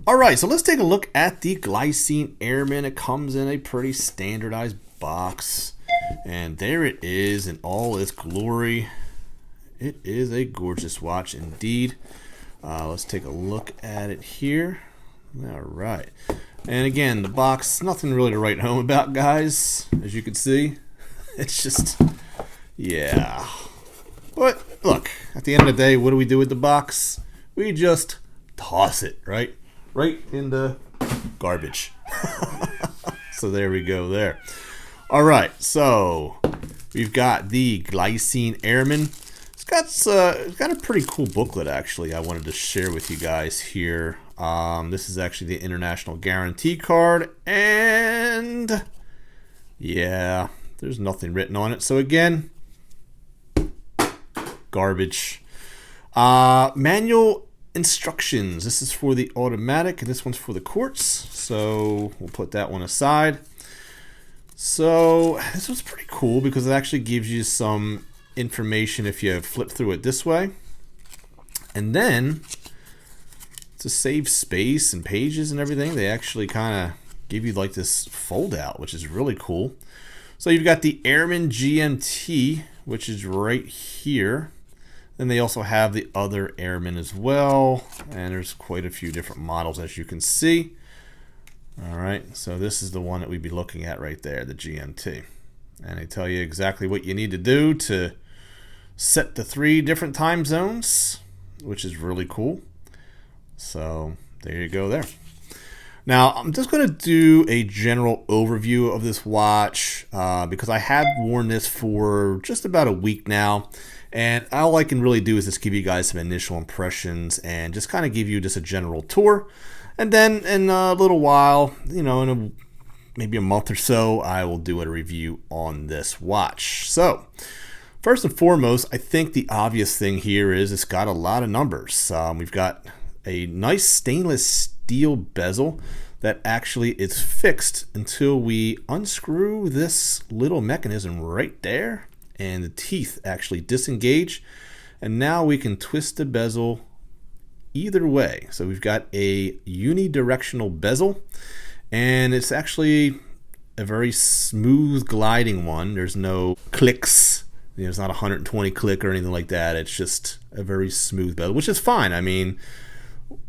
Alright, so let's take a look at the Glycine Airman. It comes in a pretty standardized box. And there it is in all its glory. It is a gorgeous watch indeed. Let's take a look at it here. Alright. And again, the box, nothing really to write home about, guys. As you can see, it's just, yeah. But look, at the end of the day, what do we do with the box? We just toss it, right? Right in the garbage. So there we go there. All right, so we've got the Glycine Airman. It's got a pretty cool booklet, actually, I wanted to share with you guys here. This is actually the international guarantee card, and yeah, there's nothing written on it. So again, garbage. Manual instructions. This is for the automatic, and this one's for the quartz. So we'll put that one aside. So this was pretty cool because it actually gives you some information if you flip through it this way. And then to save space and pages and everything, they actually kind of give you like this fold out, which is really cool. So you've got the Airman GMT, which is right here. Then they also have the other Airmen as well, and there's quite a few different models, as you can see. All right, so this is the one that we'd be looking at right there, the GMT. And they tell you exactly what you need to do to set the 3 different time zones, which is really cool. So there you go there. Now, I'm just going to do a general overview of this watch because I have worn this for just about a week now. And all I can really do is just give you guys some initial impressions and just kind of give you just a general tour. And then in a little while, you know, maybe a month or so, I will do a review on this watch. So first and foremost, I think the obvious thing here is it's got a lot of numbers. We've got a nice stainless steel bezel that actually is fixed until we unscrew this little mechanism right there, and the teeth actually disengage, and now we can twist the bezel either way. So we've got a unidirectional bezel, and it's actually a very smooth gliding one. There's no clicks. It's not 120 click or anything like that. It's just a very smooth bezel, which is fine. I mean,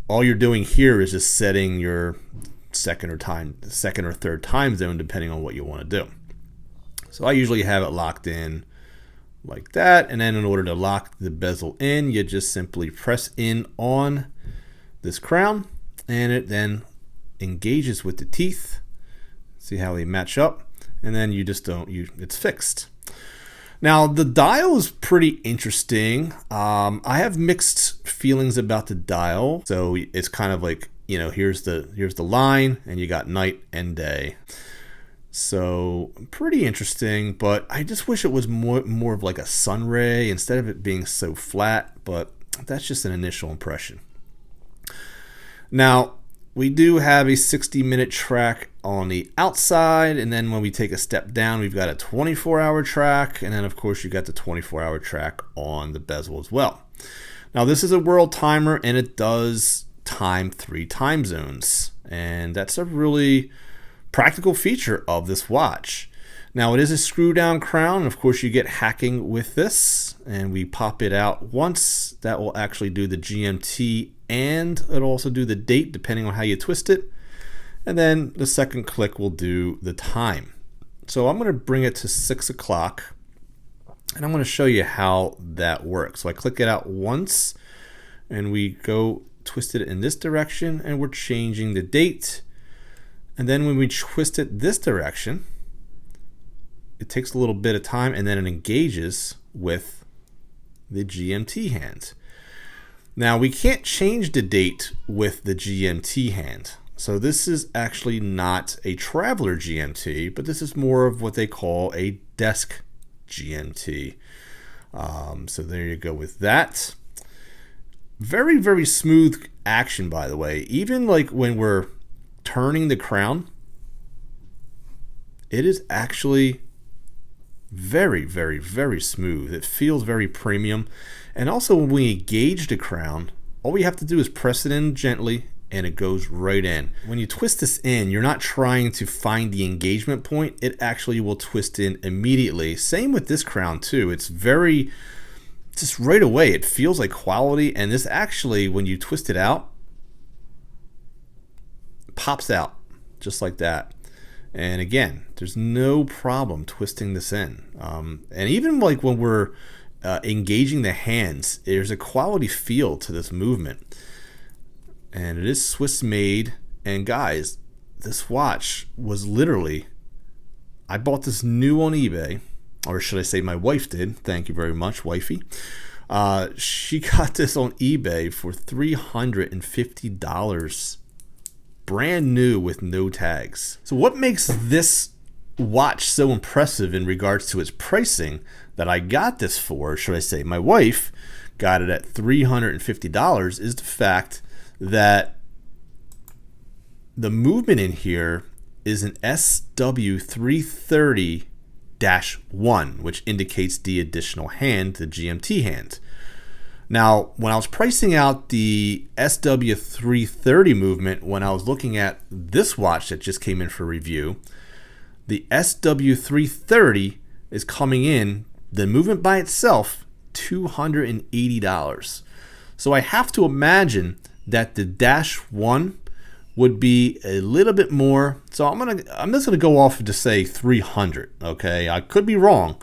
all you're doing here is just setting your second or third time zone depending on what you want to do. So I usually have it locked in like that, and then in order to lock the bezel in, you just simply press in on this crown, and it then engages with the teeth. See how they match up, and then you just don't, it's fixed. Now the dial is pretty interesting. I have mixed feelings about the dial. So it's kind of like, you know, here's the line, and you got night and day. So pretty interesting, but I just wish it was more of like a sun ray instead of it being so flat, but that's just an initial impression. Now, we do have a 60-minute track on the outside, and then when we take a step down, we've got a 24-hour track, and then of course you got the 24-hour track on the bezel as well. Now this is a world timer, and it does time 3 time zones, and that's a really practical feature of this watch. Now it is a screw down crown, and of course you get hacking with this, and we pop it out once. That will actually do the GMT, and it'll also do the date depending on how you twist it, and then the second click will do the time. So I'm going to bring it to 6 o'clock, and I'm going to show you how that works. So I click it out once, and we go twist it in this direction, and we're changing the date. And then when we twist it this direction, it takes a little bit of time, and then it engages with the GMT hand. Now we can't change the date with the GMT hand. So this is actually not a traveler GMT, but this is more of what they call a desk GMT. So there you go with that. Very, very smooth action, by the way. Even like when we're turning the crown, it is actually very, very, very smooth. It feels very premium. And also when we engage the crown, all we have to do is press it in gently, and it goes right in. When you twist this in, you're not trying to find the engagement point. It actually will twist in immediately. Same with this crown too. It's very, just right away, it feels like quality, and this actually, when you twist it out, pops out just like that. And again, there's no problem twisting this in. And even like when we're engaging the hands, there's a quality feel to this movement. And it is Swiss made. And guys, this watch was literally, I bought this new on eBay, or should I say my wife did. Thank you very much, wifey. She got this on eBay for $350. Brand new with no tags. So what makes this watch so impressive in regards to its pricing that I got this for, should I say my wife got it at $350, is the fact that the movement in here is an SW330-1, which indicates the additional hand, the GMT hand. Now, when I was pricing out the SW330 movement, when I was looking at this watch that just came in for review, the SW330 is coming in, the movement by itself, $280. So I have to imagine that the Dash 1 would be a little bit more. So I'm just gonna go off and just say 300. Okay, I could be wrong,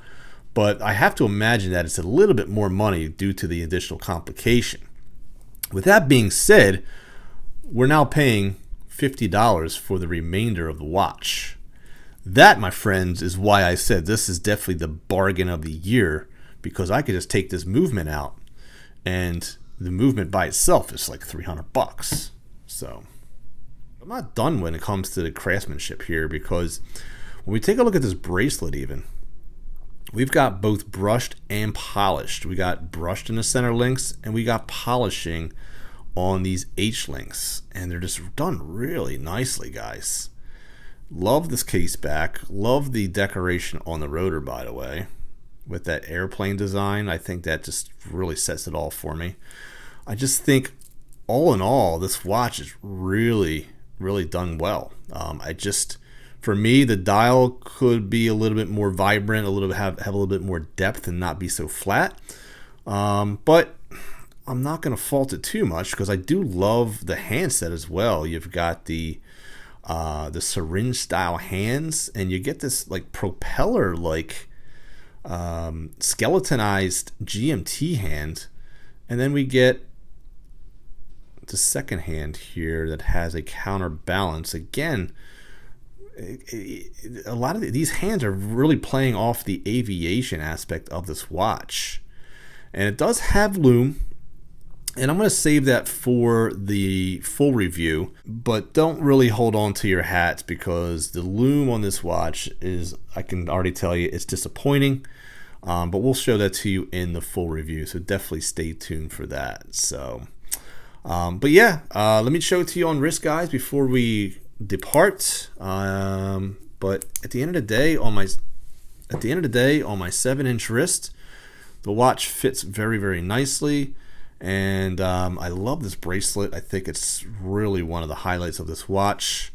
but I have to imagine that it's a little bit more money due to the additional complication. With that being said, we're now paying $50 for the remainder of the watch. That, my friends, is why I said this is definitely the bargain of the year, because I could just take this movement out and the movement by itself is like $300. So I'm not done when it comes to the craftsmanship here, because when we take a look at this bracelet even, we've got both brushed and polished. We got brushed in the center links, and we got polishing on these H links, and they're just done really nicely, guys. Love this case back. Love the decoration on the rotor, by the way, with that airplane design. I think that just really sets it all for me. I just think all in all, this watch is really, really done well. For me, the dial could be a little bit more vibrant, have a little bit more depth and not be so flat. But I'm not going to fault it too much, because I do love the handset as well. You've got the syringe style hands, and you get this like propeller like skeletonized GMT hand, and then we get the second hand here that has a counterbalance. Again, a lot of these hands are really playing off the aviation aspect of this watch, and it does have loom, and I'm going to save that for the full review, but don't really hold on to your hats, because the loom on this watch is, I can already tell you, it's disappointing, but we'll show that to you in the full review, so definitely stay tuned for that. So but yeah, let me show it to you on wrist, guys, before we depart. But at the end of the day, on my 7-inch wrist, the watch fits very, very nicely, and I love this bracelet. I think it's really one of the highlights of this watch.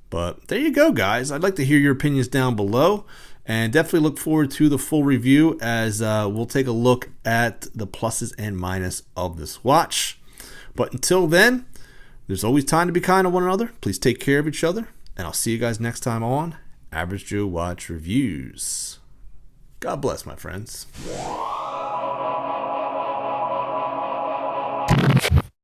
But there you go, guys. I'd like to hear your opinions down below, and definitely look forward to the full review, as we'll take a look at the pluses and minuses of this watch. But until then, there's always time to be kind to one another. Please take care of each other, and I'll see you guys next time on Average Joe Watch Reviews. God bless, my friends.